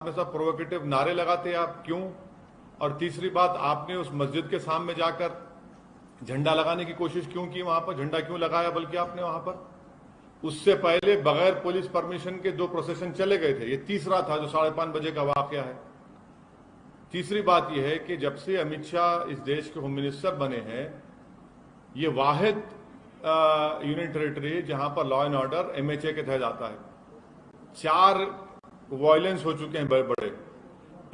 में सब प्रोवोकेटिव नारे लगाते आप क्यों? और तीसरी बात, आपने उस मस्जिद के सामने जाकर झंडा लगाने की कोशिश क्यों की? वहां पर झंडा क्यों लगाया बल्कि आपने वहां पर? उससे पहले बगैर पुलिस परमिशन के 2 प्रोसेशन चले गए थे। ये तीसरा था जो 5:30 बजे का वाकया है। तीसरी बात यह है कि जब से अमित शाह इस देश के होम मिनिस्टर बने हैं, ये वाहिद यूनियन टेरिटरी है जहां पर लॉ एंड ऑर्डर MHA के तहत आता है। 4 वायलेंस हो चुके हैं बड़े बड़े।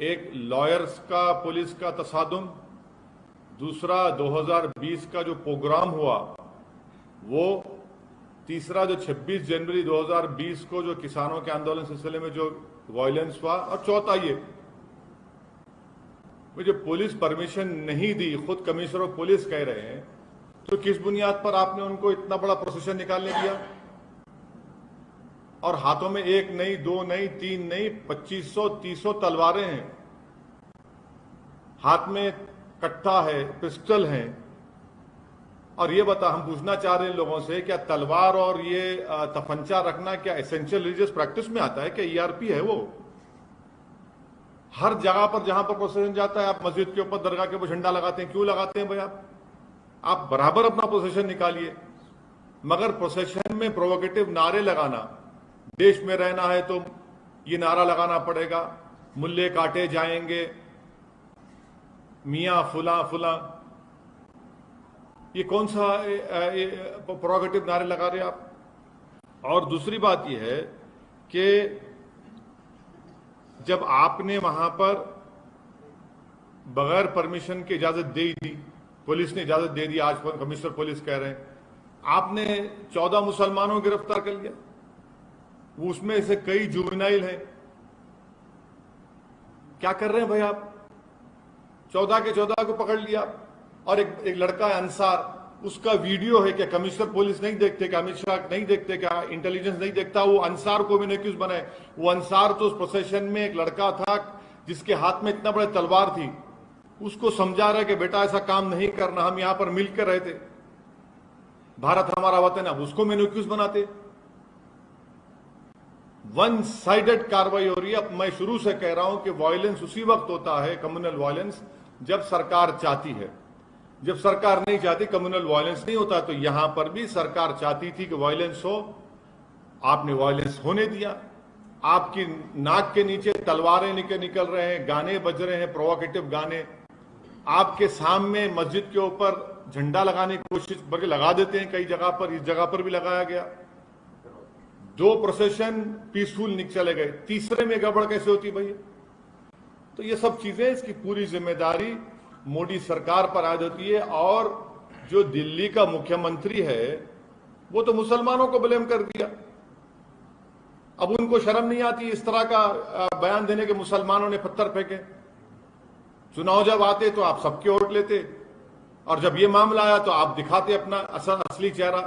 एक लॉयर्स का पुलिस का तसादुम, दूसरा 2020 का जो प्रोग्राम हुआ वो, तीसरा जो 26 जनवरी 2020 को जो किसानों के आंदोलन सिलसिले में जो वायलेंस हुआ, और चौथा ये जो पुलिस परमिशन नहीं दी, खुद कमिश्नर ऑफ पुलिस कह रहे हैं, तो किस बुनियाद पर आपने उनको इतना बड़ा प्रोसेशन निकालने दिया? और हाथों में 1 नहीं, 2 नहीं, 3 नहीं, 2500-3000 तलवारें हैं, हाथ में कट्टा है, पिस्टल है। और ये बता, हम पूछना चाह रहे हैं लोगों से, क्या तलवार और ये तफंचा रखना क्या एसेंशियल रिलीजियस प्रैक्टिस में आता है? क्या ERP है वो? हर जगह पर जहां पर प्रोसेशन जाता है, आप मस्जिद के ऊपर, दरगाह के ऊपर झंडा लगाते हैं। क्यों लगाते हैं भाई? आप बराबर अपना प्रोसेशन निकालिए, मगर प्रोसेशन में प्रोवोकेटिव नारे लगाना, देश में रहना है तो ये नारा लगाना पड़ेगा, मुल्ले काटे जाएंगे, मियां फुला फुला, ये कौन सा प्रोवोकेटिव नारे लगा रहे आप? और दूसरी बात यह है कि जब आपने वहां पर बगैर परमिशन की इजाजत दे दी, पुलिस ने इजाजत दे दी, आज कमिश्नर पुलिस कह रहे हैं, आपने 14 मुसलमानों को गिरफ्तार कर लिया, उसमें से कई जुवेनाइल हैं। क्या कर रहे हैं भाई आप? 14 के 14 को पकड़ लिया। और एक लड़का है अंसार, उसका वीडियो है। क्या कमिश्नर पुलिस नहीं देखते? क्या अमित शाह नहीं देखते? क्या इंटेलिजेंस नहीं देखता? वो अंसार को भी नहीं क्यों बनाए? वो अंसार तो उस प्रोसेशन में एक लड़का था जिसके हाथ में इतना बड़ा तलवार थी, उसको समझा रहा है कि बेटा ऐसा काम नहीं करना, हम यहां पर मिलकर रहते, भारत हमारा वतन है। अब उसको मेन्यूक्यूज बनाते। वन साइडेड कार्रवाई हो रही है। अब मैं शुरू से कह रहा हूं कि वायलेंस उसी वक्त होता है, कम्युनल वायलेंस, जब सरकार चाहती है। जब सरकार नहीं चाहती, कम्युनल वायलेंस नहीं होता। तो यहां पर भी सरकार चाहती थी कि वायलेंस हो, आपने वायलेंस होने दिया। आपकी नाक के नीचे तलवारें निकल रहे हैं, गाने बज रहे हैं, प्रोवोकेटिव गाने। आपके सामने मस्जिद के ऊपर झंडा लगाने की कोशिश, बल्कि लगा देते हैं कई जगह पर, इस जगह पर भी लगाया गया। 2 प्रोसेशन पीसफुल चले गए, तीसरे में गड़बड़ कैसे होती भाई? तो ये सब चीजें, इसकी पूरी जिम्मेदारी मोदी सरकार पर आयद होती है। और जो दिल्ली का मुख्यमंत्री है वो तो मुसलमानों को ब्लेम कर दिया। अब उनको शर्म नहीं आती इस तरह का बयान देने के? मुसलमानों ने पत्थर फेंके। चुनाव जब आते तो आप सबके वोट लेते, और जब ये मामला आया तो आप दिखाते अपना असली चेहरा।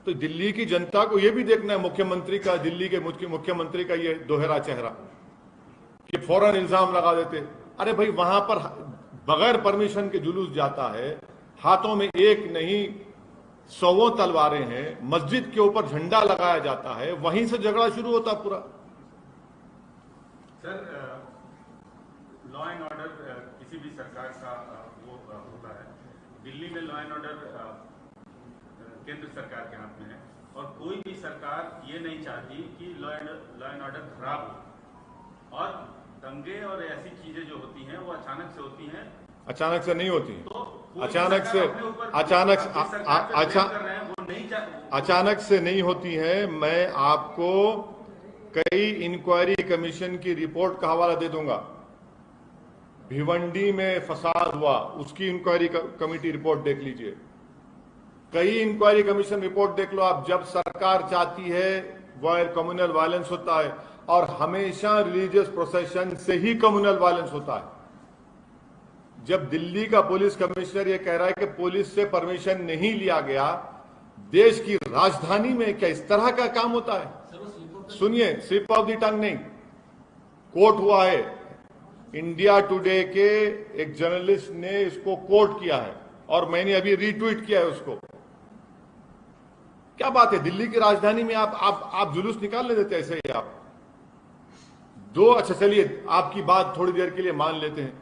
तो दिल्ली की जनता को यह भी देखना है मुख्यमंत्री का, दिल्ली के मुख्यमंत्री का ये दोहरा चेहरा, कि फौरन इल्जाम लगा देते। अरे भाई, वहां पर बगैर परमिशन के जुलूस जाता है, हाथों में 1 नहीं 100 तलवारें हैं, मस्जिद के ऊपर झंडा लगाया जाता है, वहीं से झगड़ा शुरू होता पूरा। सर, लॉ एंड ऑर्डर किसी भी सरकार का वो होता है। दिल्ली में लॉ एंड ऑर्डर केंद्र सरकार के हाथ में है, और कोई भी सरकार ये नहीं चाहती कि लॉ एंड ऑर्डर खराब हो। और दंगे और ऐसी चीजें जो होती हैं वो अचानक से होती हैं। अचानक से नहीं होती। तो अचानक से नहीं होती है। मैं आपको कई इंक्वायरी कमीशन की रिपोर्ट का हवाला दे दूंगा। भिवंडी में फसाद हुआ, उसकी इंक्वायरी कमेटी रिपोर्ट देख लीजिए। कई इंक्वायरी कमीशन रिपोर्ट देख लो आप। जब सरकार चाहती है वह कम्युनल वायलेंस होता है, और हमेशा रिलीजियस प्रोसेशन से ही कम्युनल वायलेंस होता है। जब दिल्ली का पुलिस कमिश्नर यह कह रहा है कि पुलिस से परमिशन नहीं लिया गया, देश की राजधानी में क्या इस तरह का काम होता है? सुनिए, स्लिप ऑफ द टंग नहीं, कोट हुआ है। इंडिया टुडे के एक जर्नलिस्ट ने इसको कोट किया है, और मैंने अभी रीट्वीट किया है उसको। क्या बात है, दिल्ली की राजधानी में आप जुलूस निकालने देते ऐसे ही? आप अच्छा चलिए आपकी बात थोड़ी देर के लिए मान लेते हैं,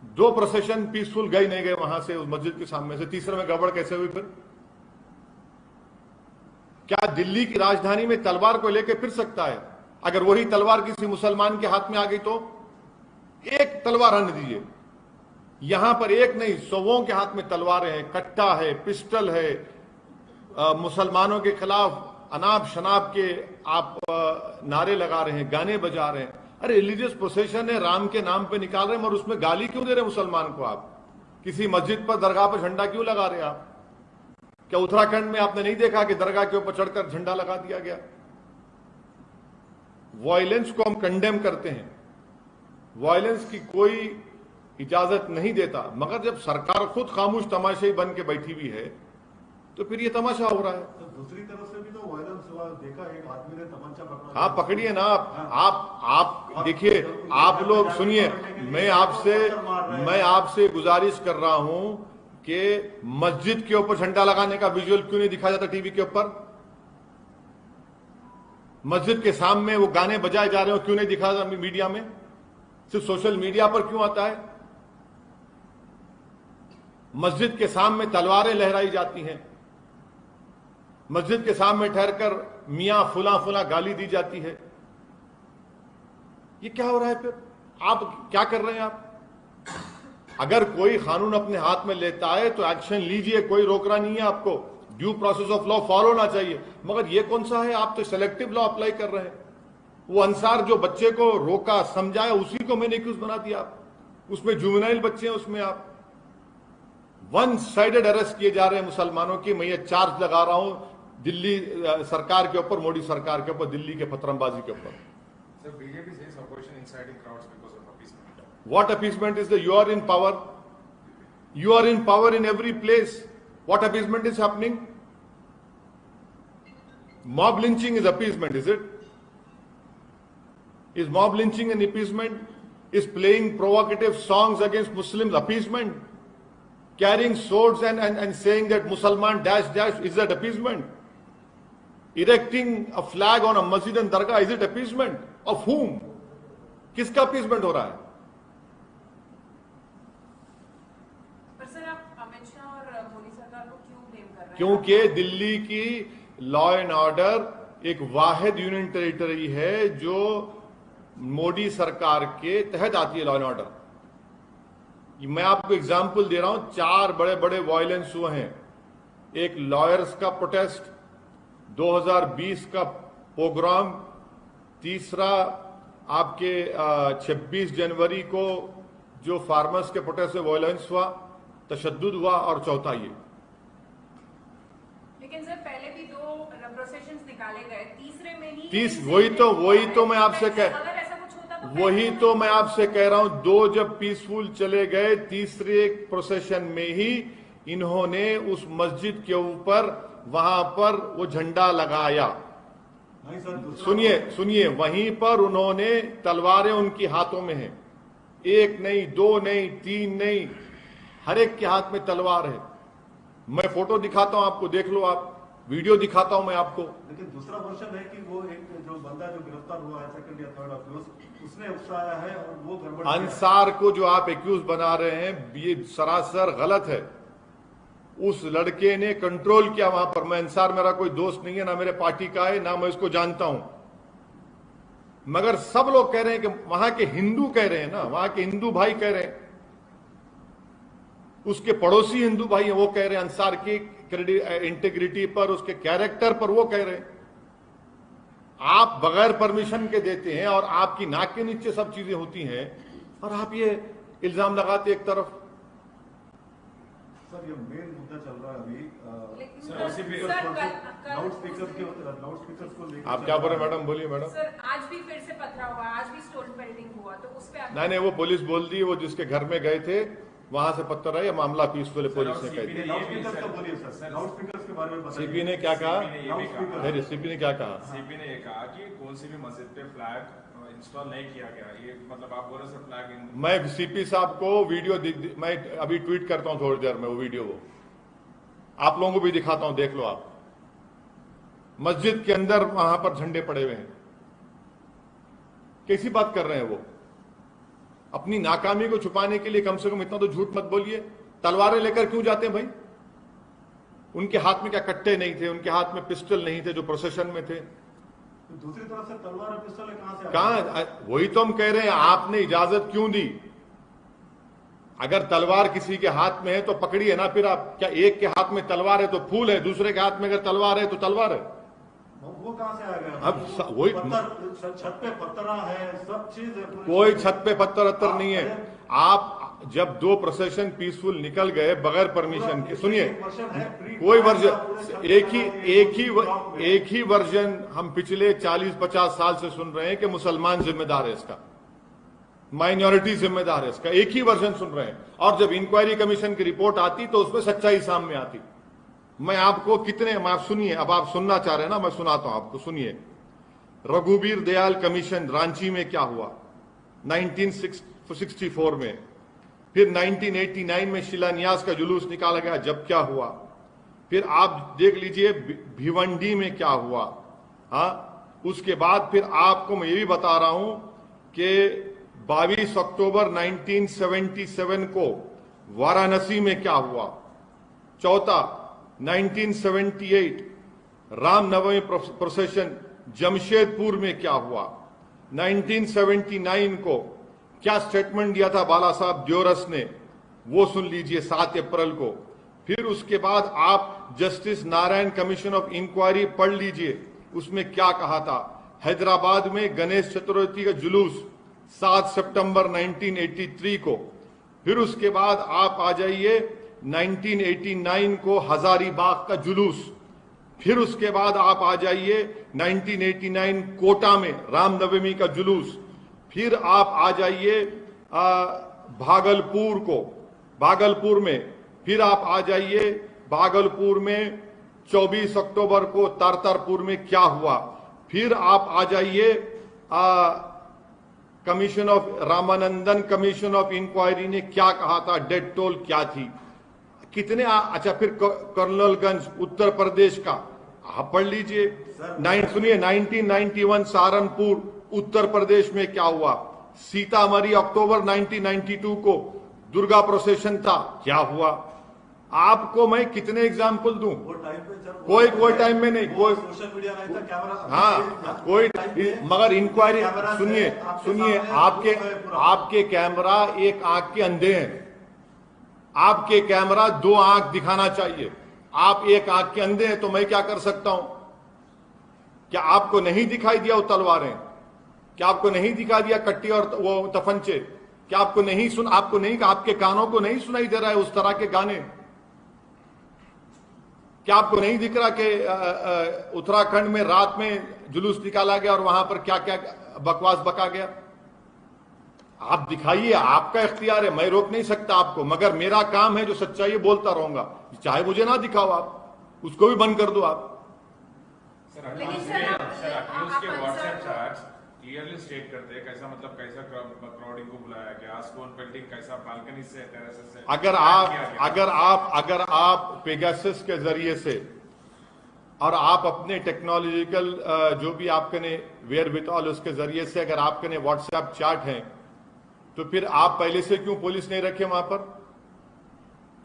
2 प्रोसेशन पीसफुल गए नहीं गए वहां से उस मस्जिद के सामने से, तीसरे में गड़बड़ कैसे हुई फिर? क्या दिल्ली की राजधानी में तलवार को लेकर फिर सकता है? अगर वही तलवार किसी मुसलमान के हाथ में आ गई तो? एक तलवार आने दीजिए, यहां पर एक नहीं 100 के हाथ में तलवारें हैं, कट्टा है, पिस्टल है, मुसलमानों के खिलाफ अनाप शनाप के आप नारे लगा रहे हैं, गाने बजा रहे हैं। अरे रिलीजियस प्रोसेशन है, राम के नाम पे निकाल रहे हैं, और उसमें गाली क्यों दे रहे हैं मुसलमान को? आप किसी मस्जिद पर दरगाह पर झंडा क्यों लगा रहे हैं आप? क्या उत्तराखंड में आपने नहीं देखा कि दरगाह के ऊपर चढ़कर झंडा लगा दिया गया? वायलेंस को हम कंडेम करते हैं, वायलेंस की कोई इजाजत नहीं देता, मगर जब सरकार खुद खामोश तमाशाई बन के बैठी हुई है तो फिर ये तमाशा हो रहा है। तो दूसरी तरफ से भी तो वायलेंस हुआ, देखा एक आदमी ने तमंचा पकड़ा। आप पकड़िए ना, आप देखिए, आप लोग सुनिए, मैं आपसे गुजारिश कर रहा हूं कि मस्जिद के ऊपर झंडा लगाने का विजुअल क्यों नहीं दिखाया जाता टीवी के ऊपर? मस्जिद के सामने वो गाने बजाए जा रहे हो क्यों नहीं दिखाया जाता मीडिया में? सिर्फ सोशल मीडिया पर क्यों आता है? मस्जिद के सामने तलवारें लहराई जाती हैं, मस्जिद के सामने ठहरकर मियां फुला फुला गाली दी जाती है। ये क्या हो रहा है? फिर आप क्या कर रहे हैं? आप अगर कोई कानून अपने हाथ में लेता है तो एक्शन लीजिए, कोई रोक रहा नहीं है आपको, due process of law follow होना चाहिए। मगर ये कौन सा है? आप तो सेलेक्टिव लॉ अप्लाई कर रहे हैं। वो अंसार जो बच्चे को रोका समझाया, उसी को मैंने एक्यूज बना दिया। उसमें जुवेनाइल बच्चे हैं, उसमें आप वन साइडेड अरेस्ट किए जा रहे हैं मुसलमानों की। मैं ये चार्ज लगा रहा हूं दिल्ली सरकार के ऊपर, मोदी सरकार के ऊपर, दिल्ली के पथरमबाजी के ऊपर। BJP says opposition inciting crowds because of appeasement. What appeasement is you are in power? You are in power in every place. What appeasement is happening? Mob lynching is appeasement, is it? Is mob lynching an appeasement? Is playing provocative songs against Muslims appeasement? Carrying swords and saying that Musalman dash dash, is that appeasement? Erecting a flag on a masjid and dargah, is it appeasement? Of whom? किसका appeasement हो रहा है? पर sir आप अमित शाह और मोदी सरकार को क्यों ब्लेम कर रहे हैं? क्योंकि दिल्ली की लॉ एंड ऑर्डर एक वाहिद यूनियन टेरिटरी है जो मोदी सरकार के तहत आती है। लॉ एंड ऑर्डर, मैं आपको एग्जाम्पल दे रहा हूं, 4 बड़े बड़े वायलेंस हुए हैं। एक लॉयर्स का प्रोटेस्ट, 2020 का पोग्राम, तीसरा आपके 26 जनवरी को जो फार्मर्स के प्रोटेस्ट से वायलेंस हुआ, तशद्दुद हुआ, और चौथा ये। लेकिन सर पहले भी 2 प्रोसेशंस निकाले गए, तीसरे में ही वही तो मैं आपसे अगर ऐसा कुछ होता तो वही तो मैं आपसे कह रहा हूं, 2 जब पीसफुल चले गए, तीसरे प्रोसेशन में ही इन्होंने उस मस्जिद के ऊपर वहां पर वो झंडा लगाया। सुनिए, वहीं पर उन्होंने तलवारें उनकी हाथों में हैं, 1 नहीं 2 नहीं 3 नहीं, हर एक के हाथ में तलवार है। मैं फोटो दिखाता हूं आपको, देख लो आप, वीडियो दिखाता हूं मैं आपको। लेकिन दूसरा वर्षन है कि वो एक जो बंदा जो गिरफ्तार हुआ है, सेकंड या थर्ड अक्यूज, उसने उकसाया है और वो गड़बड़ अंसार को जो आप एक्यूज बना रहे हैं, ये सरासर गलत है। उस लड़के ने कंट्रोल किया वहां पर। मैं अंसार मेरा कोई दोस्त नहीं है, ना मेरे पार्टी का है, ना मैं इसको जानता हूं, मगर सब लोग कह रहे हैं कि वहां के हिंदू कह रहे हैं ना, वहां के हिंदू भाई कह रहे हैं, उसके पड़ोसी हिंदू भाई हैं, वो कह रहे हैं अंसार की इंटीग्रिटी पर, उसके कैरेक्टर पर वो कह रहे हैं। आप बगैर परमिशन के देते हैं और आपकी नाक के नीचे सब चीजें होती हैं, और आप ये इल्जाम लगाते एक तरफ। सर ये मेन मुद्दा चल रहा है अभी, लाउडस्पीकर्स को लेकर। आप क्या बोल रहे हैं मैडम? बोलिए मैडम। सर आज भी फिर से पथराव हुआ, आज भी स्टोन पेल्टिंग हुआ, तो उस पे नहीं, वो पुलिस बोल दी, वो जिसके घर में गए थे वहां से पत्थर है, ये मामला पीसफुल पुलिस ने कह दिया। लाउडस्पीकर्स का बोलिए सर, लाउडस्पीकर्स के बारे में बताइए। सीपी ने क्या कहा? लाउडस्पीकर सीपी ने क्या कहा? सीपी ने ये कहा कि कौन सी भी मस्जिद पे फ्लैग इंस्टॉल नहीं किया गया। ये मतलब आप बोल रहे सर फ्लैग मैं सीपी साहब को वीडियो मैं अभी ट्वीट करता हूं थोड़ी देर में, वो वीडियो वो आप लोगों को भी दिखाता हूं, देख लो आप। मस्जिद के अंदर वहां पर झंडे पड़े हुए हैं, कैसी बात कर रहे हैं वो? अपनी नाकामी को छुपाने के लिए कम से कम इतना तो झूठ मत बोलिए। तलवारें लेकर क्यों जाते हैं भाई? उनके हाथ में क्या कट्टे नहीं थे? उनके हाथ में पिस्टल नहीं थे जो प्रोसेशन में थे? दूसरी तरफ से तलवार और पिस्टल कहां से कहां? वही तो हम कह रहे हैं, आपने इजाजत क्यों दी? अगर तलवार किसी के हाथ में है तो पकड़िए ना। फिर आप क्या, एक के हाथ में तलवार है तो फूल है, दूसरे के हाथ में अगर तलवार है तो तलवार है? वो कहां से आ गया? अब वही छत पे पत्थरा है, सब चीज है। कोई छत पे पत्थर अत्तर नहीं है। आप जब दो प्रोसेशन पीसफुल निकल गए बगैर परमिशन के, सुनिए, कोई वर्जन एक ही वर्जन हम पिछले 40-50 साल से सुन रहे हैं कि मुसलमान जिम्मेदार है इसका, माइनॉरिटी जिम्मेदार है इसका, एक ही वर्जन सुन रहे हैं। और जब इंक्वायरी कमीशन की रिपोर्ट आती तो उसमें सच्चाई सामने आती। मैं आपको आप सुनिए, अब आप सुनना चाह रहे हैं ना, मैं सुनाता हूं आपको, सुनिए। रघुवीर दयाल कमीशन रांची में क्या हुआ 1964 में, फिर 1989 में शिलान्यास का जुलूस निकाला गया, जब क्या हुआ, फिर आप देख लीजिए भिवंडी में क्या हुआ। हाँ, उसके बाद फिर आपको मैं ये भी बता रहा हूं कि 22 अक्टूबर 1977 को वाराणसी में क्या हुआ। चौथा, 1978 रामनवमी प्रोसेशन जमशेदपुर में क्या हुआ। 1979 को क्या स्टेटमेंट दिया था बाला साहब द्योरस ने, वो सुन लीजिए 7 अप्रैल को। फिर उसके बाद आप justice Narayan commission of inquiry पढ़ लीजिए, उसमें क्या कहा था। हैदराबाद में गणेश चतुर्थी का जुलूस 7 सितंबर 1983 को। फिर उसके बाद आप आ जाइए 1989 को हजारीबाग का जुलूस। फिर उसके बाद आप आ जाइए 1989 कोटा में रामनवमी का जुलूस। फिर आप आ जाइए भागलपुर को, भागलपुर में फिर आप आ जाइए भागलपुर में 24 अक्टूबर को तारतारपुर में क्या हुआ। फिर आप आ जाइए commission of Ramanandan commission of inquiry ने क्या कहा था, डेथ टोल क्या थी, कितने अच्छा। फिर कर्नलगंज उत्तर प्रदेश का आप पढ़ लीजिए। सुनिए 1991 सहारनपुर उत्तर प्रदेश में क्या हुआ। सीतामढ़ी अक्टूबर 1992 को दुर्गा प्रोसेशन था, क्या हुआ। आपको मैं कितने एग्जाम्पल दूं? कोई टाइम में नहीं, कोई सोशल मीडिया नहीं था, कैमरा। हाँ, कोई मगर इंक्वायरी सुनिए आपके कैमरा एक आंख के अंधे हैं। आपके कैमरा 2 आंख दिखाना चाहिए, आप एक आंख के अंधे हैं, तो मैं क्या कर सकता हूं? क्या आपको नहीं दिखाई दिया वो तलवारें? क्या आपको नहीं दिखा दिया कट्टी और वो तफंचे? क्या आपको नहीं आपके कानों को नहीं सुनाई दे रहा है उस तरह के गाने? क्या आपको नहीं दिख रहा कि उत्तराखंड में रात में जुलूस निकाला गया और वहां पर क्या क्या बकवास बका गया? आप दिखाइए, आपका इख्तियार है, मैं रोक नहीं सकता आपको, मगर मेरा काम है जो सच्चाई बोलता रहूंगा। चाहे मुझे ना दिखाओ, आप उसको भी बंद कर दो। आप क्लियरली स्टेट करते हैं कैसा, मतलब कैसा क्राउडिंग को बुलाया गया, स्टोन पेल्टिंग कैसा, बालकनी से, टेरेस से। अगर आप पेगासस के जरिए से और आप अपने टेक्नोलॉजिकल जो भी आपके ने वेयर विथऑल उसके जरिए से अगर आपके ने व्हाट्सएप चैट हैं, तो फिर आप पहले से क्यों पुलिस नहीं रखे वहां पर?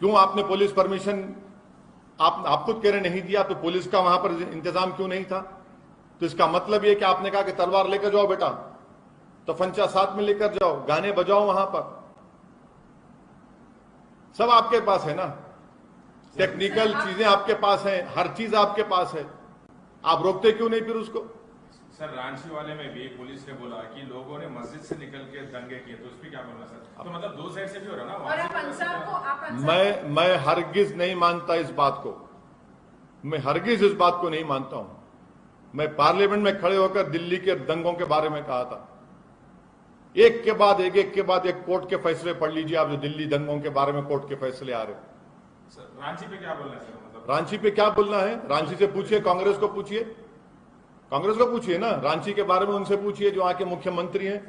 क्यों आपने पुलिस परमिशन आप खुद कह रहे नहीं दिया, तो पुलिस का वहां पर इंतजाम क्यों नहीं था? तो इसका मतलब यह कि आपने कहा कि तलवार लेकर जाओ बेटा, तो फंचा साथ में लेकर जाओ, गाने बजाओ वहां पर, सब आपके पास है ना, टेक्निकल चीजें आपके पास हैं, हर चीज आपके पास है, आप रोकते क्यों नहीं फिर उसको? सर रांची वाले में भी पुलिस ने बोला कि लोगों ने मस्जिद से निकल के दंगे किए, तो उस पर क्या बोलना सर? तो मतलब 2 साइड से भी हो रहा ना। मैं हरगिज नहीं मानता इस बात को, मैं हरगिज इस बात को नहीं मानता हूं। मैं पार्लियामेंट में खड़े होकर दिल्ली के दंगों के बारे में कहा था, एक के बाद एक कोर्ट के फैसले पढ़ लीजिए आप, जो दिल्ली दंगों के बारे में कोर्ट के फैसले आ रहे। रांची पे क्या बोलना है सर? मतलब रांची पे क्या बोलना है? रांची से पूछिए, कांग्रेस को पूछिए, ना, रांची के बारे में उनसे पूछिए जो वहां के मुख्यमंत्री हैं।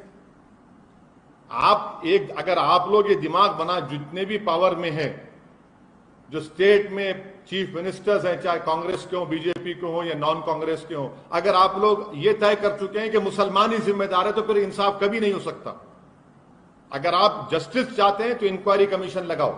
अगर आप लोग ये दिमाग बना, जितने भी पावर में है, जो स्टेट में चीफ मिनिस्टर्स हैं, चाहे कांग्रेस के हो, बीजेपी के हो या नॉन कांग्रेस के हो, अगर आप लोग ये तय कर चुके हैं कि मुसलमान ही जिम्मेदार है तो फिर इंसाफ कभी नहीं हो सकता। अगर आप जस्टिस चाहते हैं तो इंक्वायरी कमीशन लगाओ,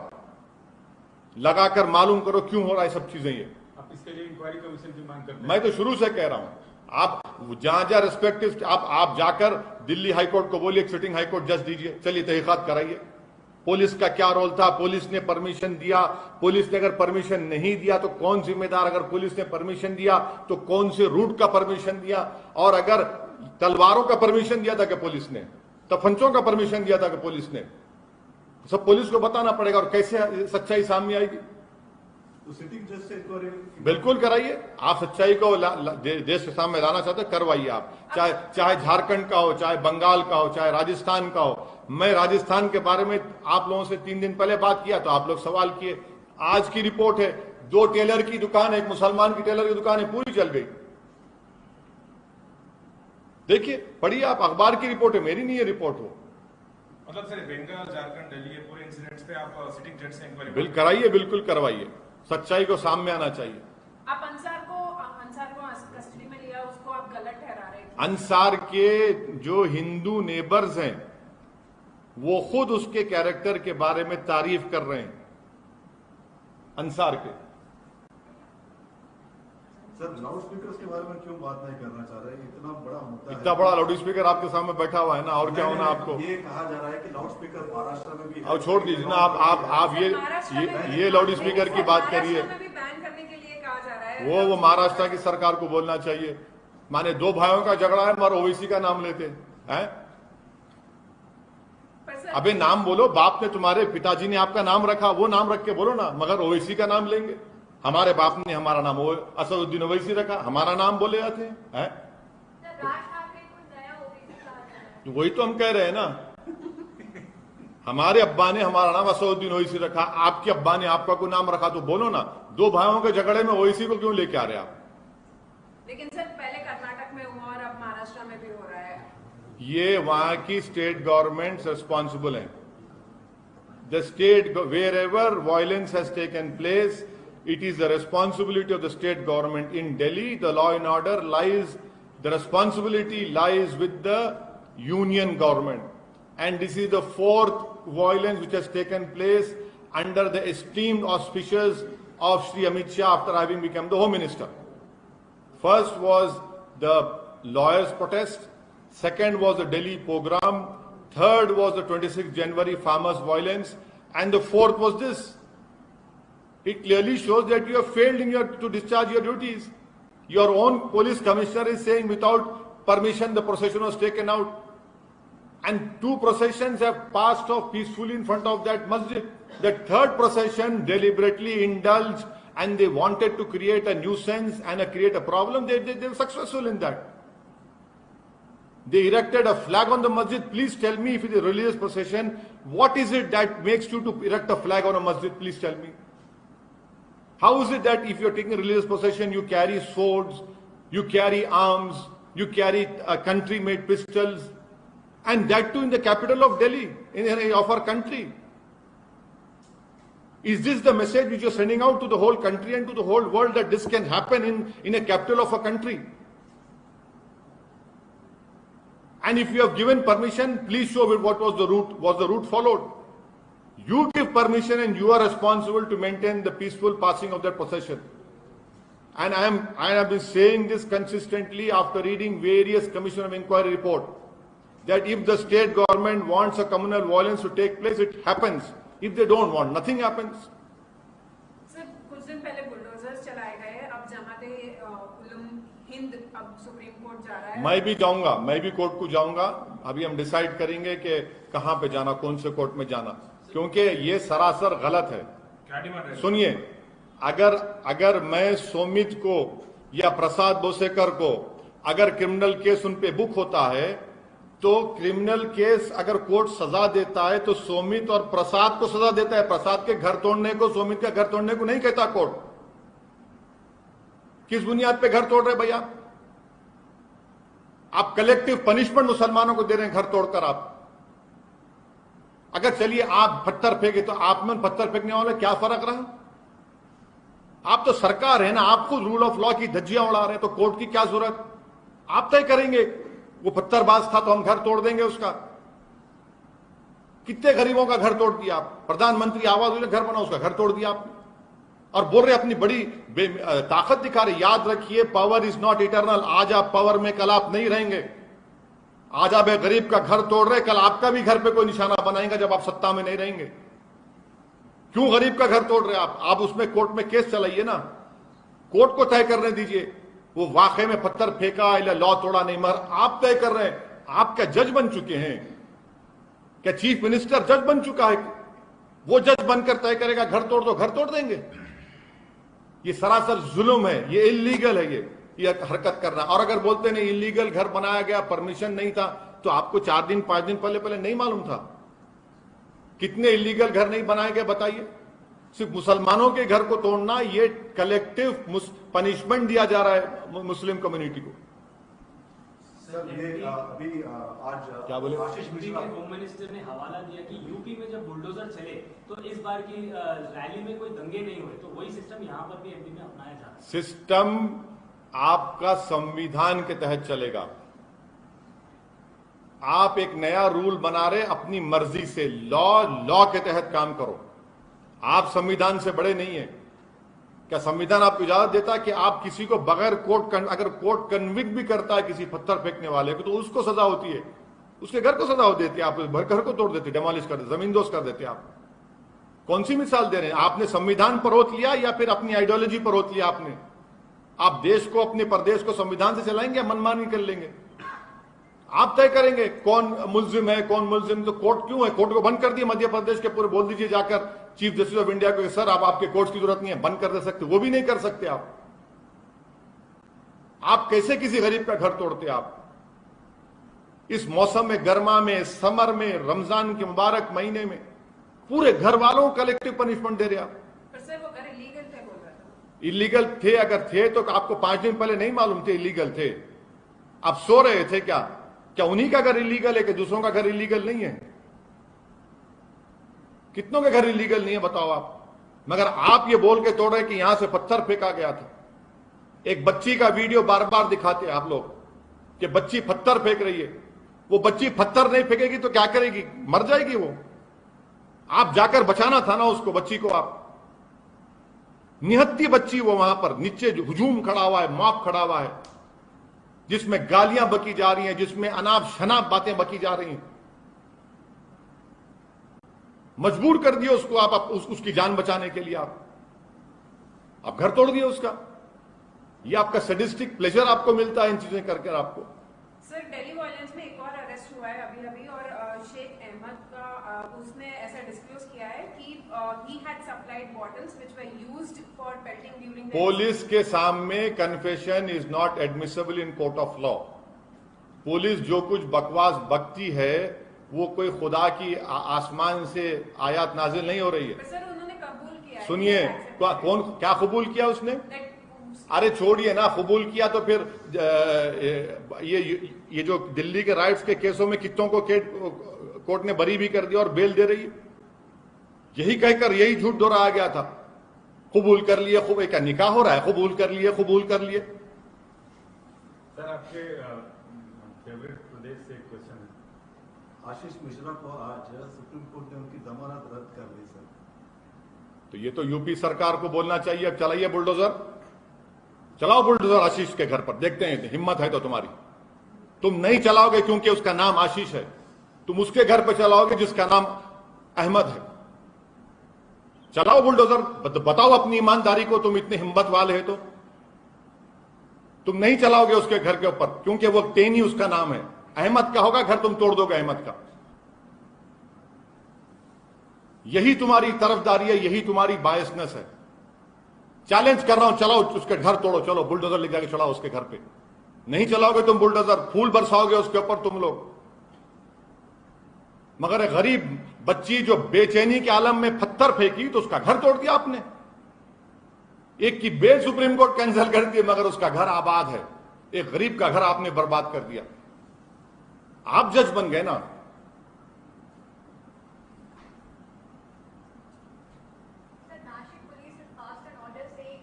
लगाकर मालूम करो क्यों हो रहा है सब चीजें। ये आप इसके लिए इंक्वायरी कमीशन की मांग करते हैं? मैं तो शुरू से कह रहा हूं, आप जहां जहां रिस्पेक्टिव आप जाकर दिल्ली हाईकोर्ट को बोलिए सिटिंग हाईकोर्ट जज दीजिए, चलिए तहकीकात कराइए, पुलिस का क्या रोल था, पुलिस ने परमिशन दिया, पुलिस ने अगर परमिशन नहीं दिया तो कौन जिम्मेदार, अगर पुलिस ने परमिशन दिया तो कौन से रूट का परमिशन दिया, और अगर तलवारों का परमिशन दिया था कि पुलिस ने, तफंचों का परमिशन दिया था कि पुलिस ने, सब पुलिस को बताना पड़ेगा। और कैसे सच्चाई सामने आएगी? तो सिटिंग जज से इंक्वायरी बिल्कुल कराइए। आप सच्चाई को देश के सामने लाना चाहते हैं, करवाइए आप, चाहे झारखंड का हो, चाहे बंगाल का हो, चाहे राजस्थान का हो। मैं राजस्थान के बारे में आप लोगों से 3 दिन पहले बात किया तो आप लोग सवाल किए। आज की रिपोर्ट है 2 टेलर की दुकान, एक मुसलमान की टेलर की दुकान है, पूरी जल गई। देखिए, पढ़िए आप, अखबार की रिपोर्ट है, मेरी नहीं है रिपोर्ट हो। मतलब सर बंगाल, झारखंड, दिल्ली, ये पूरे इंसिडेंट्स पे आप सिटिंग जज से इंक्वायरी बिल कराइए, बिल्कुल करवाइए, सच्चाई को सामने आना चाहिए। आप अंसार को कस्टडी में लिया, उसको आप गलत ठहरा रहे थे। अंसार के जो हिंदू नेबर्स हैं वो खुद उसके कैरेक्टर के बारे में तारीफ कर रहे हैं, अंसार के। सर लाउड स्पीकर के बारे में क्यों बात नहीं करना चाह रहे? इतना बड़ा मुद्दा है, इतना बड़ा लाउड स्पीकर आपके सामने बैठा हुआ है ना, और क्या होना आपको? ये कहा जा रहा है कि लाउड स्पीकर महाराष्ट्र में भी है। अब छोड़ दीजिए ना आप ये लाउड स्पीकर की बात करिए, महाराष्ट्र में भी बैन करने के लिए कहा जा रहा है। वो महाराष्ट्र की सरकार को बोलना चाहिए। माने 2 भाइयों का झगड़ा है, मगर ओवैसी का नाम लेते हैं। अबे नाम बोलो, बाप ने, तुम्हारे पिताजी ने आपका नाम रखा, वो नाम रख के बोलो ना, मगर ओवैसी का नाम लेंगे। हमारे बाप ने हमारा नाम असदुद्दीन ओवैसी रखा, हमारा नाम बोले जाते हैं। वही तो हम कह रहे हैं ना, हमारे अब्बा ने हमारा नाम असदुद्दीन ओवैसी रखा, आपके अब्बा ने आपका कोई नाम रखा, तो बोलो ना। 2 भाइयों के झगड़े में ओवैसी को क्यों लेके आ रहे आप? लेकिन सर पहले कर्नाटक में हुआ और अब महाराष्ट्र में भी हो रहा है। ये वहां की स्टेट गवर्नमेंट रिस्पॉन्सिबल है। The state, wherever violence has taken place, it is the responsibility of the state government. In Delhi, the law and order lies, the responsibility lies with the union government. And this is the 4th violence which has taken place under the esteemed auspices of Shri Amit Shah after having become the Home Minister. First was the lawyers' protest, second was the Delhi pogrom, third was the 26th January farmers' violence, and the 4th was this. It clearly shows that you have failed to discharge your duties. Your own police commissioner is saying without permission the procession was taken out. And 2 processions have passed off peacefully in front of that masjid. The 3rd procession deliberately indulged and they wanted to create a nuisance and create a problem. They were successful in that. They erected a flag on the masjid. Please tell me, if it is a religious procession, what is it that makes you to erect a flag on a masjid? Please tell me. How is it that if you're taking a religious procession, you carry swords, you carry arms, you carry country-made pistols, and that too in the capital of Delhi, of our country? Is this the message which you're sending out to the whole country and to the whole world, that this can happen in a capital of a country? And if you have given permission, please show what was the route. Was the route followed? You give permission and you are responsible to maintain the peaceful passing of that procession. And I have been saying this consistently after reading various Commission of Inquiry report, that if the state government wants a communal violence to take place, it happens. If they don't want, nothing happens. Sir कुछ दिन पहले bulldozers चलाए गए, अब जमाते उलम हिंद अब supreme court जा रहा है। मैं भी जाऊंगा, मैं भी कोर्ट को जाऊंगा। अभी हम डिसाइड करेंगे कि कहां पे जाना, कौन से कोर्ट में जाना, क्योंकि ये सरासर गलत है। क्या डिमांड है? सुनिए, अगर मैं सोमित को या प्रसाद बोसेकर को अगर क्रिमिनल केस उन पे बुक होता है, तो क्रिमिनल केस अगर कोर्ट सजा देता है तो सोमित और प्रसाद को सजा देता है। प्रसाद के घर तोड़ने को, सोमित का घर तोड़ने को नहीं कहता कोर्ट। किस बुनियाद पे घर तोड़ रहे भैया? आप कलेक्टिव पनिशमेंट मुसलमानों को दे रहे हैं घर तोड़कर। आप अगर चलिए आप पत्थर फेंके तो आप में पत्थर फेंकने वाले क्या फर्क रहा? आप तो सरकार है ना, आप खुद रूल ऑफ लॉ की धज्जियां उड़ा रहे हैं, तो कोर्ट की क्या जरूरत? आप तय करेंगे। वो पत्थरबाज था तो हम घर तोड़ देंगे उसका। कितने गरीबों का घर तोड़ दिया आप? प्रधानमंत्री आवास योजना घर बना, उसका घर तोड़ दिया आपने, और बोल रहे अपनी बड़ी ताकत दिखा रहे। याद रखिए, पावर इज नॉट इटर्नल। आज आप पावर में, कल आप नहीं रहेंगे। आज आप एक गरीब का घर तोड़ रहे, कल आपका भी घर पे कोई निशाना बनाएगा जब आप सत्ता में नहीं रहेंगे। क्यों गरीब का घर तोड़ रहे आप? आप उसमें कोर्ट में केस चलाइए ना, कोर्ट को तय करने दीजिए वो वाकई में पत्थर फेंका या लॉ तोड़ा नहीं, मगर आप तय कर रहे हैं। आप क्या जज बन चुके हैं? क्या चीफ मिनिस्टर जज बन चुका है? वो जज बनकर तय करेगा घर तोड़ दो, घर तोड़ देंगे। ये सरासर जुल्म है, ये इलीगल है, ये हरकत करना। और अगर बोलते नहीं इलीगल घर बनाया गया, परमिशन नहीं था, तो आपको 4 दिन 5 दिन पहले नहीं मालूम था? कितने इलीगल घर नहीं बनाए गए बताइए? सिर्फ मुसलमानों के घर को तोड़ना, ये कलेक्टिव पनिशमेंट दिया जा रहा है मुस्लिम कम्युनिटी को। सर, ये अभी आज क्या बोले? आशीष मिश्रा होम मिनिस्टर ने हवाला दिया कि यूपी में जब बुलडोजर चले तो इस बार की रैली में कोई दंगे नहीं हुए, तो वही सिस्टम यहाँ पर भी एमपी में अपनाया जा रहा है। सिस्टम आपका संविधान के तहत चलेगा। आप एक नया रूल बना रहे अपनी मर्जी से, लॉ के तहत काम करो। आप संविधान से बड़े नहीं है। क्या संविधान आपको इजाजत देता है कि आप किसी को बगैर कोर्ट, अगर कोर्ट कन्विक्ट भी करता है किसी पत्थर फेंकने वाले को, तो उसको सजा होती है, उसके घर को सजा हो देती है, आप घर को तोड़ देते, डेमोलिश कर देते, जमींदोज कर देते। आप कौन सी मिसाल दे रहे हैं? आपने संविधान पर रोक लिया या फिर अपनी आइडियोलॉजी पर रोक लिया आपने? आप देश को, अपने प्रदेश को संविधान से चलाएंगे या मनमानी कर लेंगे? आप तय करेंगे कौन मुल्जिम है, कौन मुल्जिम। तो कोर्ट क्यों है? कोर्ट को बंद कर दिए मध्य प्रदेश के पूरे। बोल दीजिए जाकर चीफ जस्टिस ऑफ इंडिया को, सर आप आपके कोर्ट की जरूरत नहीं है, बंद कर दे सकते। वो भी नहीं कर सकते आप कैसे किसी गरीब का घर तोड़ते? आप इस मौसम में, गर्मा में, समर में, रमजान के मुबारक महीने में पूरे घर वालों को कलेक्टिव पनिशमेंट दे रहे आप। पर सर वो घर इलीगल थे बोल रहा था। इलीगल थे? अगर थे तो आपको 5 दिन पहले नहीं मालूम थे इलीगल थे? आप सो रहे थे क्या? क्या उन्हीं का घर इलीगल है कि दूसरों का घर इलीगल नहीं है? कितनों के घर इलीगल नहीं है बताओ आप? मगर आप ये बोल के तोड़ रहे कि यहां से पत्थर फेंका गया था। एक बच्ची का वीडियो बार बार दिखाते हैं आप लोग कि बच्ची पत्थर फेंक रही है। वो बच्ची पत्थर नहीं फेंकेगी तो क्या करेगी? मर जाएगी वो। आप जाकर बचाना था ना उसको, बच्ची को। आप निहत्ती बच्ची वो वहां पर नीचे हुजूम खड़ा हुआ है, मॉब खड़ा हुआ है, जिसमें गालियां बकी जा रही हैं, जिसमें अनाप शनाप बातें बकी जा रही हैं। मजबूर कर दिया उसको आप उसकी जान बचाने के लिए। आप घर तोड़ दिए उसका। ये आपका सैडिस्टिक प्लेजर आपको मिलता है इन चीजें करके आपको। सर दिल्ली वायलेंस में एक और अरेस्ट हुआ है अभी और शेख अहमद का उसने ऐसा डिस्क्लोज किया है कि he had supplied bottles which were used for pelting during the police के सामने confession is not admissible in court of law. Police जो कुछ बकवास बकती है वो कोई खुदा की आसमान से आयत नाजिल नहीं हो रही है। सर उन्होंने कबूल किया। सुनिए, कौन क्या कबूल किया उसने? अरे छोड़िए ना, कबूल किया तो फिर ये जो दिल्ली के राइट्स के केसों में कितनों को कोर्ट ने बरी भी कर दिया और बेल दे रही है। यही कहकर यही झूठ दोहराया गया था, कबूल कर लिए। खूब क्या निकाह हो रहा है? कबूल कर लिए, कबूल कर लिए। सर आपके फेवरेट प्रदेश से एक क्वेश्चन है। आशीष मिश्रा को आज सुप्रीम कोर्ट ने उनकी जमानत रद्द कर दी सर। तो ये तो यूपी सरकार को बोलना चाहिए, अब चलाइए बुलडोजर, चलाओ बुलडोजर आशीष के घर पर, देखते हैं हिम्मत है तो तुम्हारी। तुम नहीं चलाओगे क्योंकि उसका नाम आशीष है, तुम उसके घर पर चलाओगे जिसका नाम अहमद है। चलाओ बुलडोजर, बताओ अपनी ईमानदारी को, तुम इतने हिम्मत वाले हैं तो। तुम नहीं चलाओगे उसके घर के ऊपर क्योंकि वो तेनी उसका नाम है, अहमद का होगा घर, तुम तोड़ दोगे अहमद का। यही तुम्हारी तरफदारी है, यही तुम्हारी बायसनेस है। चैलेंज कर रहा हूं, चलाओ उसके घर तोड़ो, चलो बुलडोजर ले जाके चलाओ उसके घर पे। नहीं चलाओगे तुम बुलडोजर, फूल बरसाओगे उसके ऊपर तुम लोग। मगर एक गरीब बच्ची जो बेचैनी के आलम में पत्थर फेंकी तो उसका घर तोड़ दिया आपने। एक की बेल सुप्रीम कोर्ट कैंसिल कर दी मगर उसका घर आबाद है। एक गरीब का घर आपने बर्बाद कर दिया। आप जज बन गए ना। Nashik police has passed an order saying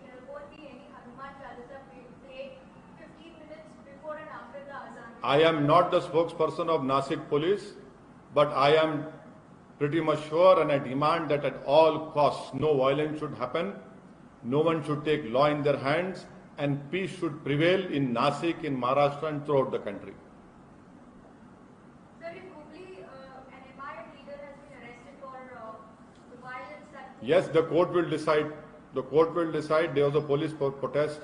I am not the spokesperson of Nasik police, but I am pretty much sure and I demand that at all costs no violence should happen, no one should take law in their hands, and peace should prevail in Nasik, in Maharashtra and throughout the country. Sir, in Hubli, an MIM leader has been arrested for the violence that... Yes, the court will decide. The court will decide. There was a police protest.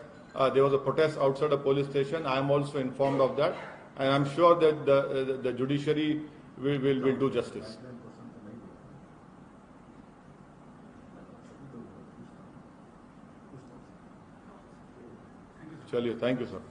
There was a protest outside a police station. I am also informed of that. And I am sure that the judiciary will do justice. Chaliye, thank you, sir.